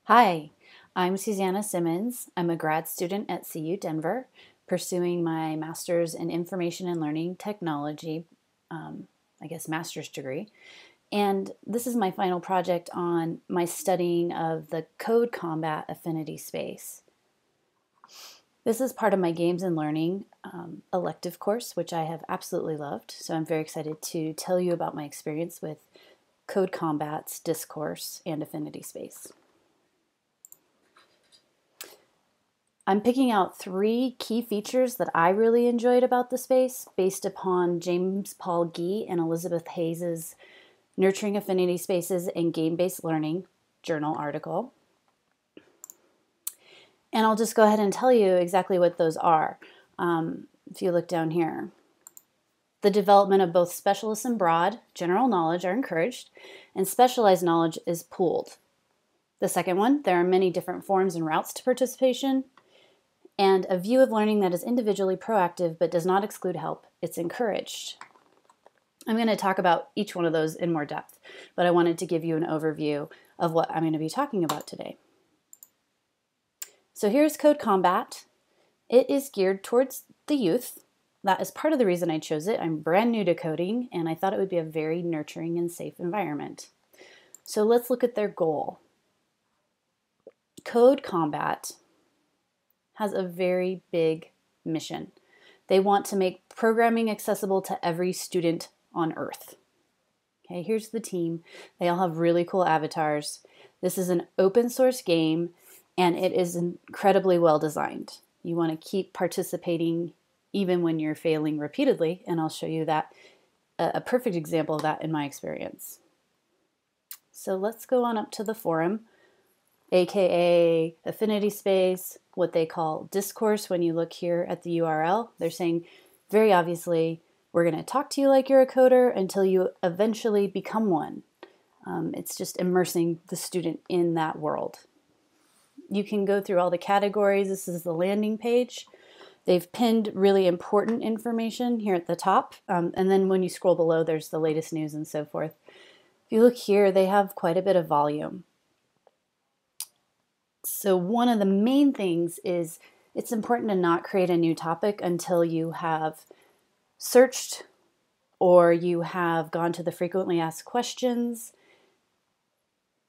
Hi, I'm Susanna Simmons. I'm a grad student at CU Denver, pursuing my master's in information and learning technology, master's degree. And this is my final project on my studying of the code combat affinity space. This is part of my games and learning elective course, which I have absolutely loved. So I'm very excited to tell you about my experience with code combat's discourse and affinity space. I'm picking out 3 key features that I really enjoyed about the space based upon James Paul Gee and Elizabeth Hayes' Nurturing Affinity Spaces and Game-Based Learning journal article. And I'll just go ahead and tell you exactly what those are. If you look down here, the development of both specialist and broad general knowledge are encouraged, and specialized knowledge is pooled. The second one, there are many different forms and routes to participation, and a view of learning that is individually proactive but does not exclude help. It's encouraged. I'm going to talk about each one of those in more depth, but I wanted to give you an overview of what I'm going to be talking about today. So here's Code Combat. It is geared towards the youth. That is part of the reason I chose it. I'm brand new to coding, and I thought it would be a very nurturing and safe environment. So let's look at their goal. Code Combat has a very big mission. They want to make programming accessible to every student on Earth. Okay, here's the team. They all have really cool avatars. This is an open source game, and it is incredibly well designed. You want to keep participating even when you're failing repeatedly, and I'll show you that a perfect example of that in my experience. So let's go on up to the forum, aka Affinity Space, what they call discourse. When you look here at the URL, they're saying very obviously, we're going to talk to you like you're a coder until you eventually become one. It's just immersing the student in that world. You can go through all the categories. This is the landing page. They've pinned really important information here at the top. And then when you scroll below, there's the latest news and so forth. If you look here, they have quite a bit of volume. So one of the main things is it's important to not create a new topic until you have searched or you have gone to the frequently asked questions.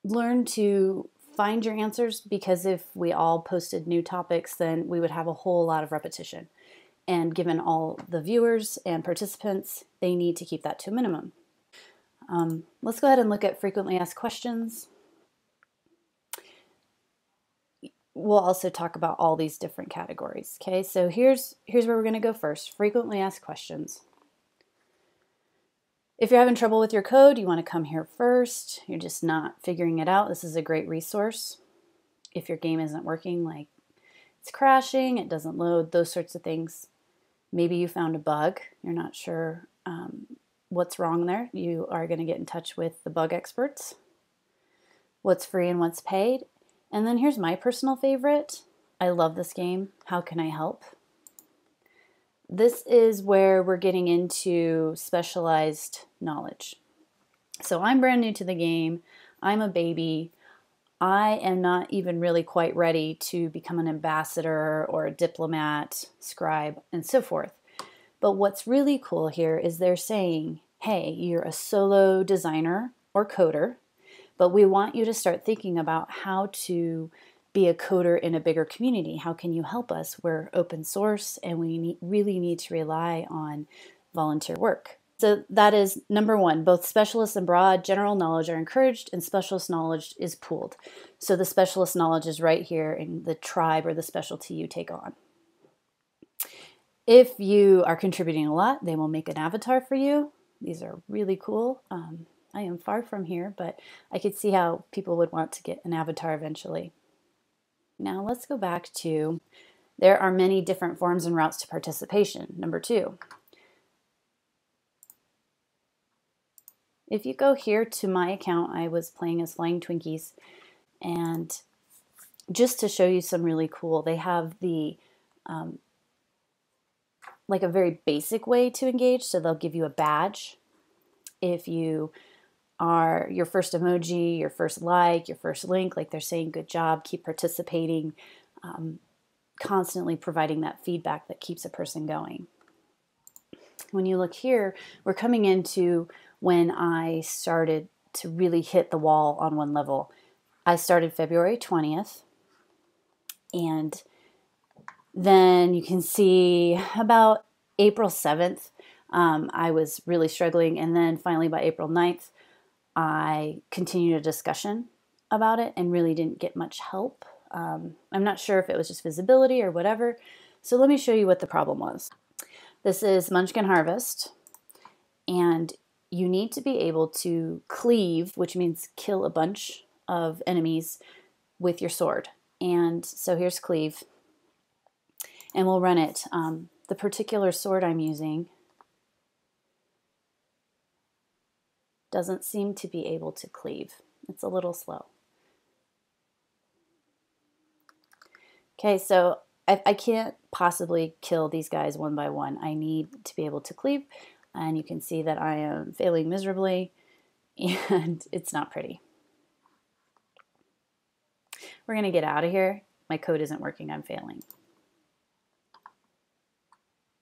Learn to find your answers, because if we all posted new topics, then we would have a whole lot of repetition. And given all the viewers and participants, they need to keep that to a minimum. Let's go ahead and look at frequently asked questions. We'll also talk about all these different categories. Okay, so here's where we're going to go first. Frequently asked questions. If you're having trouble with your code, you want to come here first. You're just not figuring it out. This is a great resource. If your game isn't working, like it's crashing, it doesn't load, those sorts of things. Maybe you found a bug. You're not sure what's wrong there. You are going to get in touch with the bug experts. What's free and what's paid. And then here's my personal favorite. I love this game. How can I help? This is where we're getting into specialized knowledge. So I'm brand new to the game. I'm a baby. I am not even really quite ready to become an ambassador or a diplomat, scribe, and so forth. But what's really cool here is they're saying, hey, you're a solo designer or coder, but we want you to start thinking about how to be a coder in a bigger community. How can you help us? We're open source, and we really need to rely on volunteer work. So that is number one. Both specialist and broad general knowledge are encouraged, and specialist knowledge is pooled. So the specialist knowledge is right here in the tribe or the specialty you take on. If you are contributing a lot, they will make an avatar for you. These are really cool. I am far from here, but I could see how people would want to get an avatar eventually. Now let's go back to, there are many different forms and routes to participation. Number 2. If you go here to my account, I was playing as Flying Twinkies, and just to show you some really cool, they have the like a very basic way to engage. So they'll give you a badge if you are your first emoji, your first like, your first link, like they're saying good job, keep participating, constantly providing that feedback that keeps a person going. When you look here, we're coming into when I started to really hit the wall on one level. I started February 20th, and then you can see about April 7th, I was really struggling, and then finally by April 9th, I continued a discussion about it and really didn't get much help. I'm not sure if it was just visibility or whatever. So let me show you what the problem was. This is Munchkin Harvest, and you need to be able to cleave, which means kill a bunch of enemies with your sword. And so here's cleave, and we'll run it. The particular sword I'm using doesn't seem to be able to cleave. It's a little slow. Okay, so I can't possibly kill these guys one by one. I need to be able to cleave, and you can see that I am failing miserably, and it's not pretty. We're gonna get out of here. My code isn't working, I'm failing.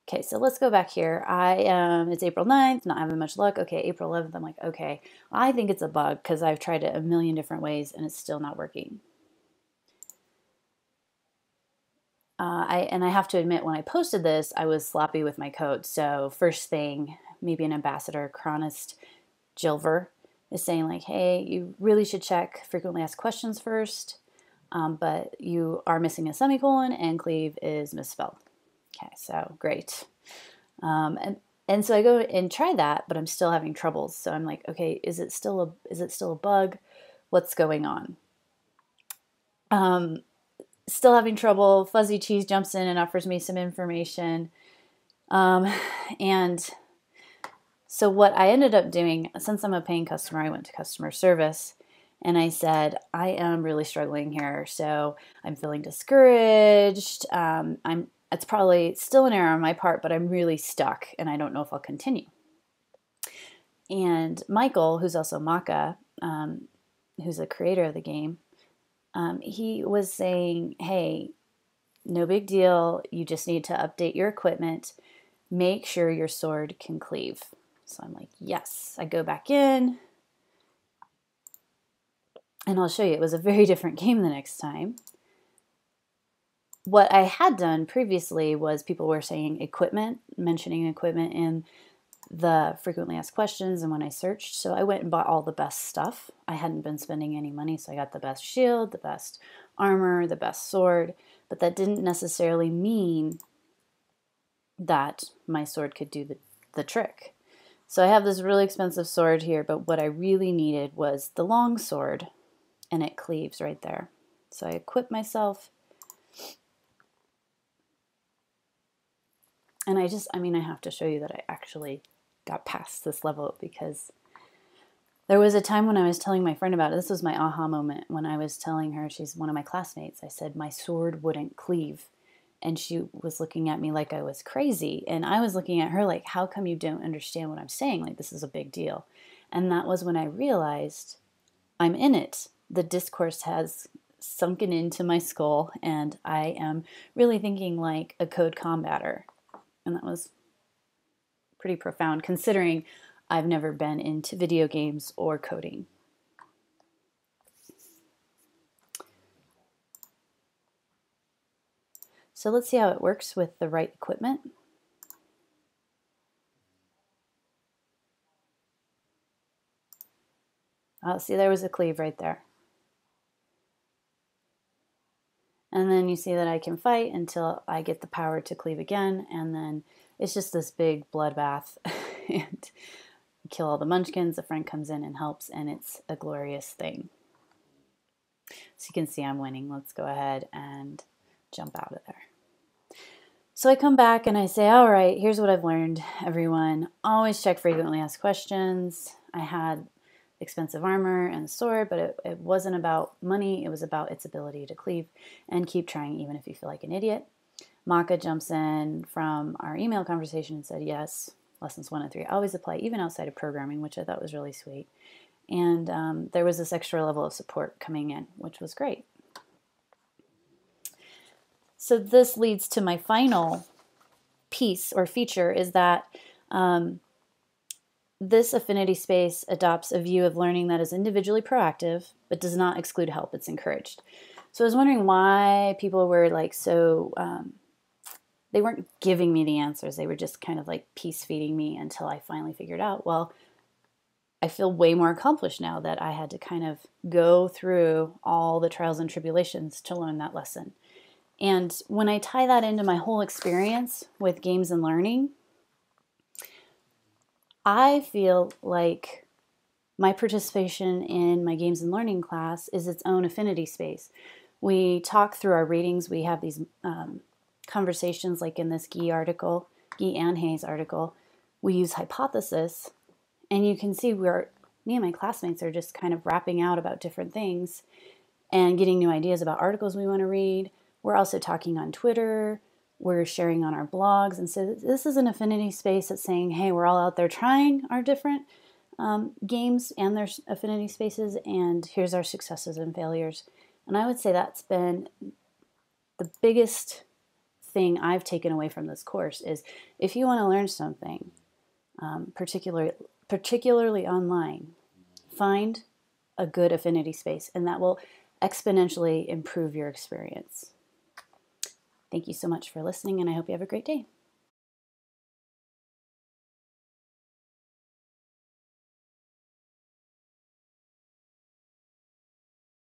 Okay, so let's go back here. It's April 9th, not having much luck. Okay, April 11th, I'm like, okay, I think it's a bug because I've tried it a million different ways and it's still not working. And I have to admit, when I posted this, I was sloppy with my code. So first thing, maybe an ambassador, chronist, Jilver, is saying like, hey, you really should check frequently asked questions first, but you are missing a semicolon and cleave is misspelled. Okay, so great. And so I go and try that, but I'm still having troubles. So I'm like, okay, is it still a bug? What's going on? Still having trouble. Fuzzy Cheese jumps in and offers me some information. And so what I ended up doing, since I'm a paying customer, I went to customer service and I said, I am really struggling here. So I'm feeling discouraged. It's probably still an error on my part, but I'm really stuck and I don't know if I'll continue. And Michael, who's also Maka, who's the creator of the game, he was saying, hey, no big deal. You just need to update your equipment. Make sure your sword can cleave. So I'm like, yes. I go back in. And I'll show you, it was a very different game the next time. What I had done previously was people were saying equipment, mentioning equipment in the frequently asked questions and when I searched. So I went and bought all the best stuff. I hadn't been spending any money, so I got the best shield, the best armor, the best sword, but that didn't necessarily mean that my sword could do the trick. So I have this really expensive sword here, but what I really needed was the long sword, and it cleaves right there. So I equip myself. And I have to show you that I actually got past this level, because there was a time when I was telling my friend about it. This was my aha moment when I was telling her, she's one of my classmates. I said, my sword wouldn't cleave. And she was looking at me like I was crazy. And I was looking at her like, how come you don't understand what I'm saying? Like, this is a big deal. And that was when I realized I'm in it. The discourse has sunken into my skull, and I am really thinking like a code combatter. And that was pretty profound, considering I've never been into video games or coding. So let's see how it works with the right equipment. Oh, see, there was a cleave right there. And then you see that I can fight until I get the power to cleave again, and then it's just this big bloodbath. And kill all the munchkins, a friend comes in and helps, and it's a glorious thing. So you can see I'm winning. Let's go ahead and jump out of there. So I come back and I say, all right, here's what I've learned, everyone. Always check frequently asked questions. I had expensive armor and sword, but it wasn't about money. It was about its ability to cleave, and keep trying even if you feel like an idiot. Maka jumps in from our email conversation and said, yes, lessons 1 and 3 always apply, even outside of programming, which I thought was really sweet. And there was this extra level of support coming in, which was great. So this leads to my final piece or feature, is that this affinity space adopts a view of learning that is individually proactive, but does not exclude help. It's encouraged. So I was wondering why people were like they weren't giving me the answers. They were just kind of like piece feeding me until I finally figured out, well, I feel way more accomplished now that I had to kind of go through all the trials and tribulations to learn that lesson. And when I tie that into my whole experience with games and learning, I feel like my participation in my games and learning class is its own affinity space. We talk through our readings. We have these conversations like in this Guy and Hayes article. We use hypothesis, and you can see me and my classmates are just kind of rapping out about different things and getting new ideas about articles we want to read. We're also talking on Twitter. We're sharing on our blogs. And so this is an affinity space that's saying, hey, we're all out there trying our different games and their affinity spaces, and here's our successes and failures. And I would say that's been the biggest thing I've taken away from this course is if you want to learn something, particularly online, find a good affinity space, and that will exponentially improve your experience. Thank you so much for listening, and I hope you have a great day.